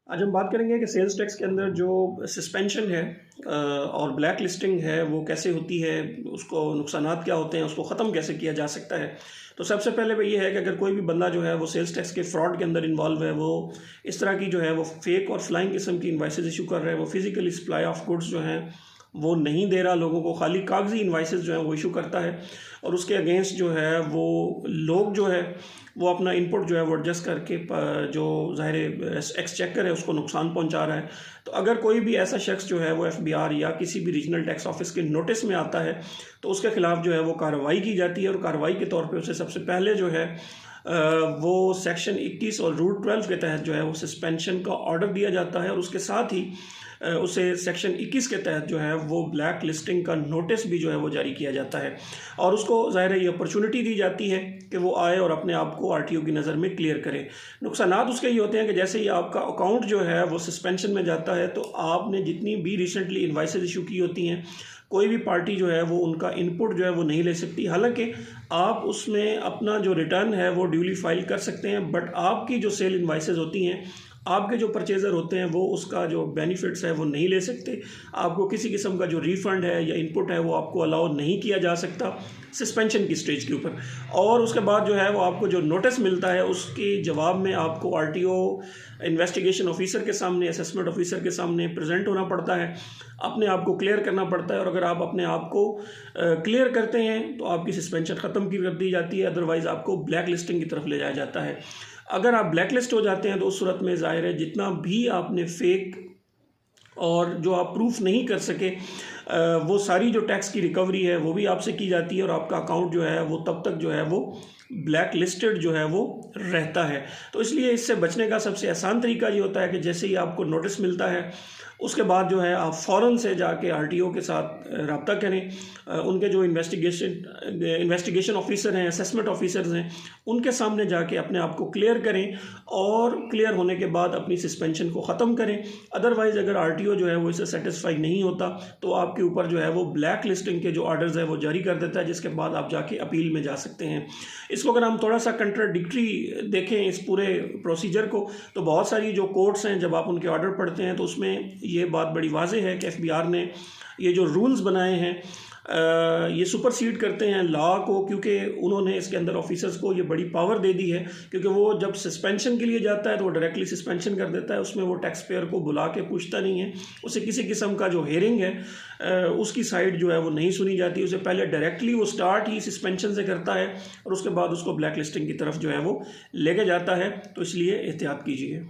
आज हम बात करेंगे कि सेल्स टैक्स के अंदर जो सस्पेंशन है और ब्लैक लिस्टिंग है वो कैसे होती है, उसको नुकसानात क्या होते हैं, उसको ख़त्म कैसे किया जा सकता है। तो सबसे पहले वो ये है कि अगर कोई भी बंदा जो है वो सेल्स टैक्स के फ्रॉड के अंदर इन्वॉल्व है, वो इस तरह की जो है वो फेक और फ्लाइंग किस्म की इन्वाइसेस इशू कर रहा है, वो फिजिकली सप्लाई ऑफ गुड्स जो हैं वो नहीं दे रहा लोगों को, खाली कागजी इन्वाइसेस जो है वो इशू करता है और उसके अगेंस्ट जो है वो लोग जो है वो अपना इनपुट जो है वो एडजस्ट करके जो ज़ाहिर एक्सचेकर है उसको नुकसान पहुंचा रहा है। तो अगर कोई भी ऐसा शख्स जो है वो एफबीआर या किसी भी रीजनल टैक्स ऑफिस के नोटिस में आता है तो उसके खिलाफ जो है वो कार्रवाई की जाती है और कार्रवाई के तौर पे उसे सबसे पहले जो है वो सेक्शन 21 और रूल 12 के तहत जो है वो सस्पेंशन का ऑर्डर दिया जाता है और उसके साथ ही उसे सेक्शन 21 के तहत जो है वो ब्लैक लिस्टिंग का नोटिस भी जो है वो जारी किया जाता है और उसको ज़ाहिर है ये अपॉर्चुनिटी दी जाती है कि वो आए और अपने आप को आरटीओ की नज़र में क्लियर करे। नुकसानात उसके ये होते हैं कि जैसे ही आपका अकाउंट जो है वो सस्पेंशन में जाता है तो आपने जितनी भी रिसेंटली इन्वाइसेस इशू की होती हैं कोई भी पार्टी जो है वो उनका इनपुट जो है वो नहीं ले सकती। हालांकि आप उसमें अपना जो रिटर्न है वो ड्यूली फाइल कर सकते हैं, बट आपकी जो सेल इन्वाइसेस होती हैं, आपके जो परचेज़र होते हैं वो उसका जो बेनिफिट्स है वो नहीं ले सकते। आपको किसी किस्म का जो रिफ़ंड है या इनपुट है वो आपको अलाउ नहीं किया जा सकता सस्पेंशन की स्टेज के ऊपर। और उसके बाद जो है वो आपको जो नोटिस मिलता है उसके जवाब में आपको आरटीओ इन्वेस्टिगेशन ऑफिसर के सामने, असेसमेंट ऑफिसर के सामने प्रेजेंट होना पड़ता है, अपने आप को क्लियर करना पड़ता है और अगर आप अपने आप को क्लियर करते हैं तो आपकी सस्पेंशन ख़त्म कर दी जाती है, अदरवाइज़ आपको ब्लैक लिस्टिंग की तरफ ले जाया जाता है। अगर आप ब्लैक लिस्ट हो जाते हैं तो उस सूरत में ज़ाहिर है जितना भी आपने फेक और जो आप प्रूफ नहीं कर सके वो सारी जो टैक्स की रिकवरी है वो भी आपसे की जाती है और आपका अकाउंट जो है वो तब तक जो है वो ब्लैक लिस्टेड जो है वो रहता है। तो इसलिए इससे बचने का सबसे आसान तरीका ये होता है कि जैसे ही आपको नोटिस मिलता है उसके बाद जो है आप फ़ौरन से जाके आरटीओ के साथ रब्ता करें। उनके जो इन्वेस्टिगेशन ऑफिसर हैं, असेसमेंट ऑफिसर्स हैं, उनके सामने जाके अपने आप को क्लियर करें और क्लियर होने के बाद अपनी सस्पेंशन को ख़त्म करें। अदरवाइज़ अगर आरटीओ जो है वो इससे सेटिस्फाई नहीं होता तो आपके ऊपर जो है वो ब्लैक लिस्टिंग के जो ऑर्डर्स है वो जारी कर देता है, जिसके बाद आप जाके अपील में जा सकते हैं। इसको अगर हम थोड़ा सा कंट्राडिक्टरी देखें इस पूरे प्रोसीजर को तो बहुत सारी जो कोर्ट्स हैं जब आप उनके ऑर्डर पढ़ते हैं तो उसमें ये बात बड़ी वाज़ेह है कि एफबीआर ने ये जो रूल्स बनाए हैं ये सुपरसीड करते हैं लॉ को, क्योंकि उन्होंने इसके अंदर ऑफिसर्स को ये बड़ी पावर दे दी है। क्योंकि वो जब सस्पेंशन के लिए जाता है तो वो डायरेक्टली सस्पेंशन कर देता है, उसमें वो टैक्स पेयर को बुला के पूछता नहीं है, उसे किसी किस्म का जो हेयरिंग है उसकी साइड जो है वो नहीं सुनी जाती। उसे पहले डायरेक्टली वो स्टार्ट ही सस्पेंशन से करता है और उसके बाद उसको ब्लैक लिस्टिंग की तरफ जो है वो लेके जाता है। तो इसलिए एहतियात कीजिए।